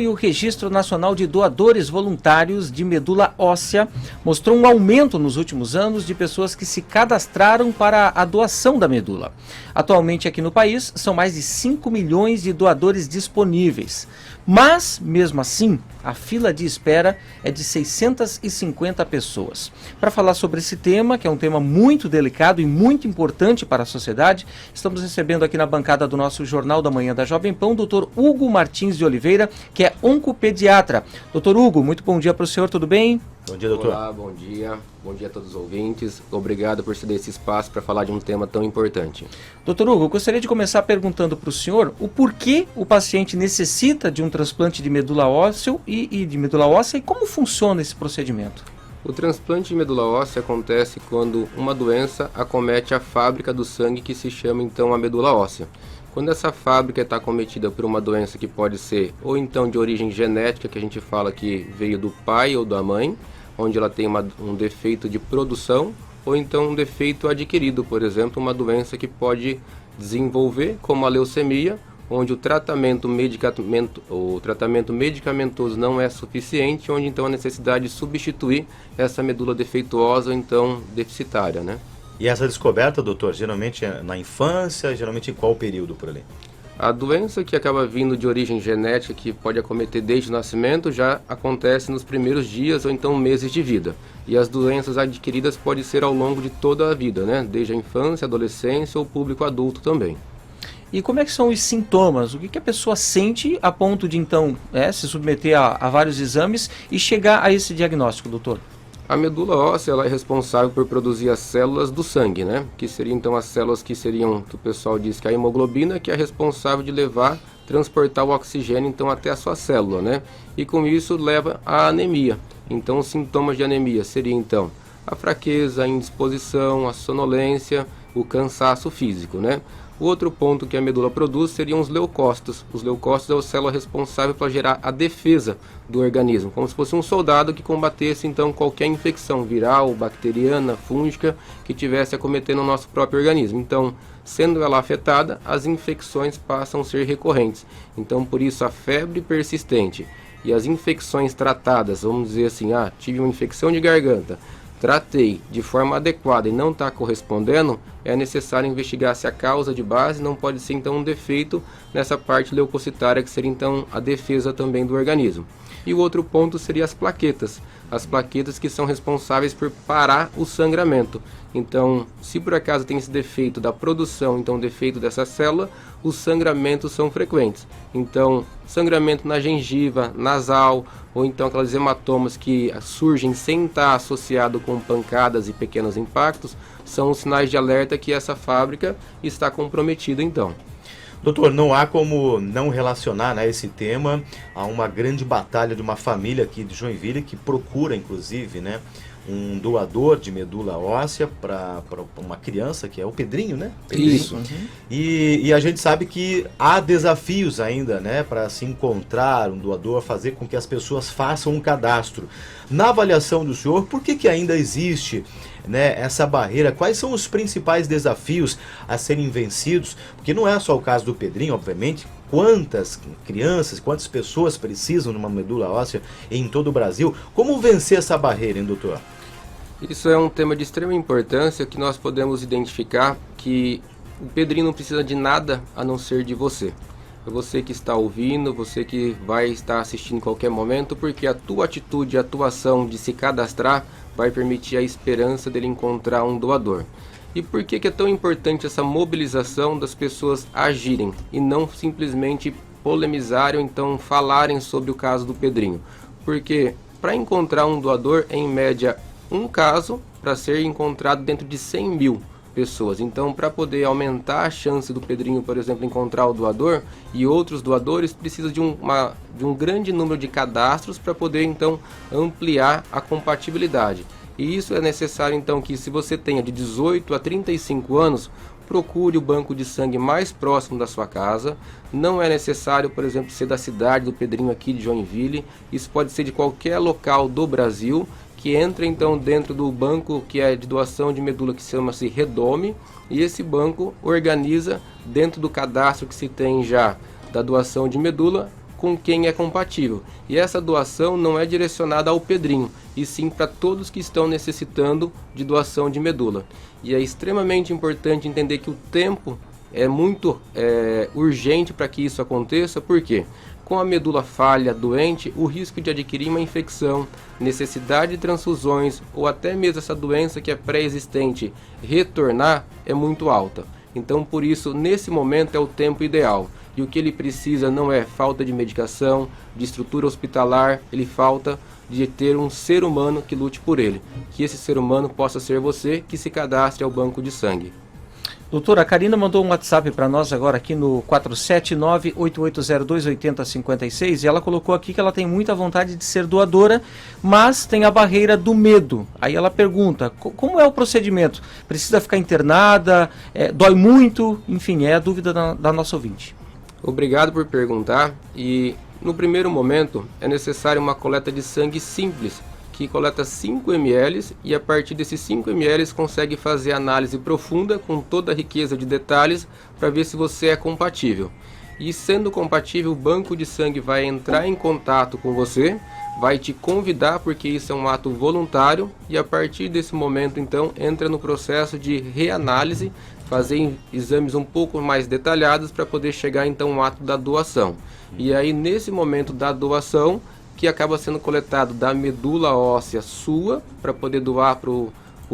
e o Registro Nacional de Doadores Voluntários de Medula Óssea mostrou um aumento nos últimos anos de pessoas que se cadastraram para a doação da medula. Atualmente aqui no país são mais de 5 milhões de doadores disponíveis. Mas, mesmo assim, a fila de espera é de 650 pessoas. Para falar sobre esse tema, que é um tema muito delicado e muito importante para a sociedade, estamos recebendo aqui na bancada do nosso Jornal da Manhã da Jovem Pan o Dr. Hugo Martins de Oliveira, que é oncopediatra. Dr. Hugo, muito bom dia para o senhor, tudo bem? Bom dia, doutor. Olá, bom dia a todos os ouvintes. Obrigado por ceder esse espaço para falar de um tema tão importante. Dr. Hugo, eu gostaria de começar perguntando para o senhor o porquê o paciente necessita de um transplante de medula óssea e como funciona esse procedimento. O transplante de medula óssea acontece quando uma doença acomete a fábrica do sangue, que se chama então a medula óssea. Quando essa fábrica está acometida por uma doença que pode ser ou então de origem genética, que a gente fala que veio do pai ou da mãe, onde ela tem um defeito de produção, ou então um defeito adquirido, por exemplo, uma doença que pode desenvolver, como a leucemia, onde o tratamento medicamentoso não é suficiente, onde então a necessidade de substituir essa medula defeituosa ou então deficitária, né? E essa descoberta, doutor, geralmente é na infância, geralmente em qual período por ali? A doença que acaba vindo de origem genética, que pode acometer desde o nascimento, já acontece nos primeiros dias ou então meses de vida. E as doenças adquiridas podem ser ao longo de toda a vida, né? Desde a infância, adolescência ou público adulto também. E como é que são os sintomas? O que a pessoa sente a ponto de então se submeter a vários exames e chegar a esse diagnóstico, doutor? A medula óssea ela é responsável por produzir as células do sangue, né? Que seriam então as células que o pessoal diz que é a hemoglobina, que é responsável de transportar o oxigênio então até a sua célula, né? E com isso leva à anemia. Então os sintomas de anemia seriam então a fraqueza, a indisposição, a sonolência, o cansaço físico, né? O outro ponto que a medula produz seriam os leucócitos. Os leucócitos é a célula responsável para gerar a defesa do organismo, como se fosse um soldado que combatesse então qualquer infecção viral, bacteriana, fúngica que tivesse acometendo o nosso próprio organismo. Então, sendo ela afetada, as infecções passam a ser recorrentes. Então, por isso a febre persistente e as infecções tratadas, vamos dizer assim, tive uma infecção de garganta, tratei de forma adequada e não está correspondendo, é necessário investigar se a causa de base não pode ser então um defeito nessa parte leucocitária, que seria então a defesa também do organismo. E o outro ponto seria as plaquetas que são responsáveis por parar o sangramento. Então, se por acaso tem esse defeito da produção, então defeito dessa célula, os sangramentos são frequentes. Então, sangramento na gengiva, nasal, ou então aquelas hematomas que surgem sem estar associado com pancadas e pequenos impactos, são os sinais de alerta que essa fábrica está comprometida então. Doutor, não há como não relacionar, né, esse tema a uma grande batalha de uma família aqui de Joinville que procura, inclusive, né, um doador de medula óssea para uma criança, que é o Pedrinho, né? Pedrinho. Isso. Uhum. E a gente sabe que há desafios ainda, né, para se encontrar um doador, fazer com que as pessoas façam um cadastro. Na avaliação do senhor, por que ainda existe, né, essa barreira? Quais são os principais desafios a serem vencidos? Porque não é só o caso do Pedrinho, obviamente. Quantas crianças, quantas pessoas precisam de uma medula óssea em todo o Brasil? Como vencer essa barreira, hein, doutor? Isso é um tema de extrema importância, que nós podemos identificar que o Pedrinho não precisa de nada a não ser de você. É você que está ouvindo, você que vai estar assistindo em qualquer momento, porque a tua atitude, a tua ação de se cadastrar vai permitir a esperança dele encontrar um doador. E por que é tão importante essa mobilização das pessoas agirem e não simplesmente polemizarem ou então falarem sobre o caso do Pedrinho? Porque para encontrar um doador, em média, um caso para ser encontrado dentro de 100 mil pessoas. Então, para poder aumentar a chance do Pedrinho, por exemplo, encontrar o doador e outros doadores, precisa de um grande número de cadastros para poder, então, ampliar a compatibilidade. E isso é necessário, então, que se você tenha de 18 a 35 anos, procure o banco de sangue mais próximo da sua casa. Não é necessário, por exemplo, ser da cidade do Pedrinho aqui de Joinville. Isso pode ser de qualquer local do Brasil, que entra então dentro do banco que é de doação de medula, que chama-se Redome, e esse banco organiza dentro do cadastro que se tem já da doação de medula, com quem é compatível. E essa doação não é direcionada ao Pedrinho, e sim para todos que estão necessitando de doação de medula. E é extremamente importante entender que o tempo é muito urgente para que isso aconteça, porque com a medula falha, doente, o risco de adquirir uma infecção, necessidade de transfusões ou até mesmo essa doença que é pré-existente retornar é muito alta. Então, por isso, nesse momento é o tempo ideal. E o que ele precisa não é falta de medicação, de estrutura hospitalar, ele falta de ter um ser humano que lute por ele. Que esse ser humano possa ser você que se cadastre ao banco de sangue. Doutora, a Karina mandou um WhatsApp para nós agora aqui no 479-8802-8056 e ela colocou aqui que ela tem muita vontade de ser doadora, mas tem a barreira do medo. Aí ela pergunta, como é o procedimento? Precisa ficar internada? Dói muito? Enfim, é a dúvida da nossa ouvinte. Obrigado por perguntar. E no primeiro momento é necessário uma coleta de sangue simples, que coleta 5 ml e a partir desses 5 ml consegue fazer análise profunda com toda a riqueza de detalhes para ver se você é compatível. E sendo compatível, o banco de sangue vai entrar em contato com você, vai te convidar, porque isso é um ato voluntário, e a partir desse momento então entra no processo de reanálise, fazer exames um pouco mais detalhados para poder chegar então ao ato da doação. E aí nesse momento da doação, que acaba sendo coletado da medula óssea sua, para poder doar para o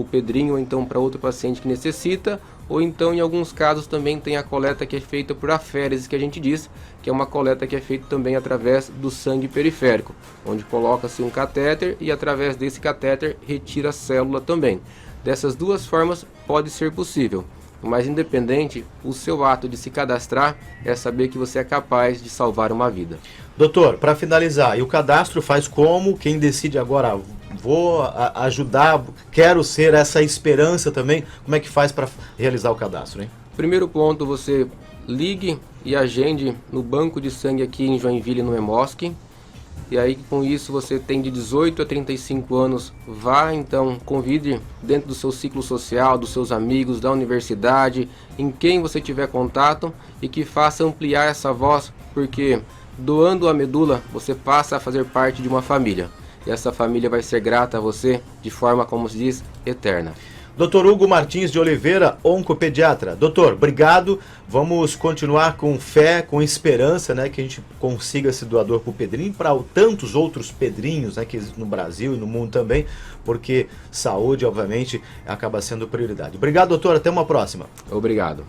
Pedrinho ou então para outro paciente que necessita, ou então em alguns casos também tem a coleta que é feita por aféreses, que a gente diz, que é uma coleta que é feita também através do sangue periférico, onde coloca-se um catéter e através desse catéter retira a célula também. Dessas duas formas pode ser possível. Mas independente, o seu ato de se cadastrar é saber que você é capaz de salvar uma vida. Doutor, para finalizar, e o cadastro faz como? Quem decide agora, vou ajudar, quero ser essa esperança também, como é que faz para realizar o cadastro, hein? Primeiro ponto, você ligue e agende no banco de sangue aqui em Joinville, no Hemosc. E aí com isso você tem de 18 a 35 anos, vá então, convide dentro do seu ciclo social, dos seus amigos, da universidade, em quem você tiver contato e que faça ampliar essa voz, porque doando a medula você passa a fazer parte de uma família. E essa família vai ser grata a você de forma, como se diz, eterna. Dr. Hugo Martins de Oliveira, oncopediatra. Doutor, obrigado. Vamos continuar com fé, com esperança, né, que a gente consiga esse doador para o Pedrinho e para tantos outros Pedrinhos, né, que existem no Brasil e no mundo também, porque saúde, obviamente, acaba sendo prioridade. Obrigado, doutor. Até uma próxima. Obrigado.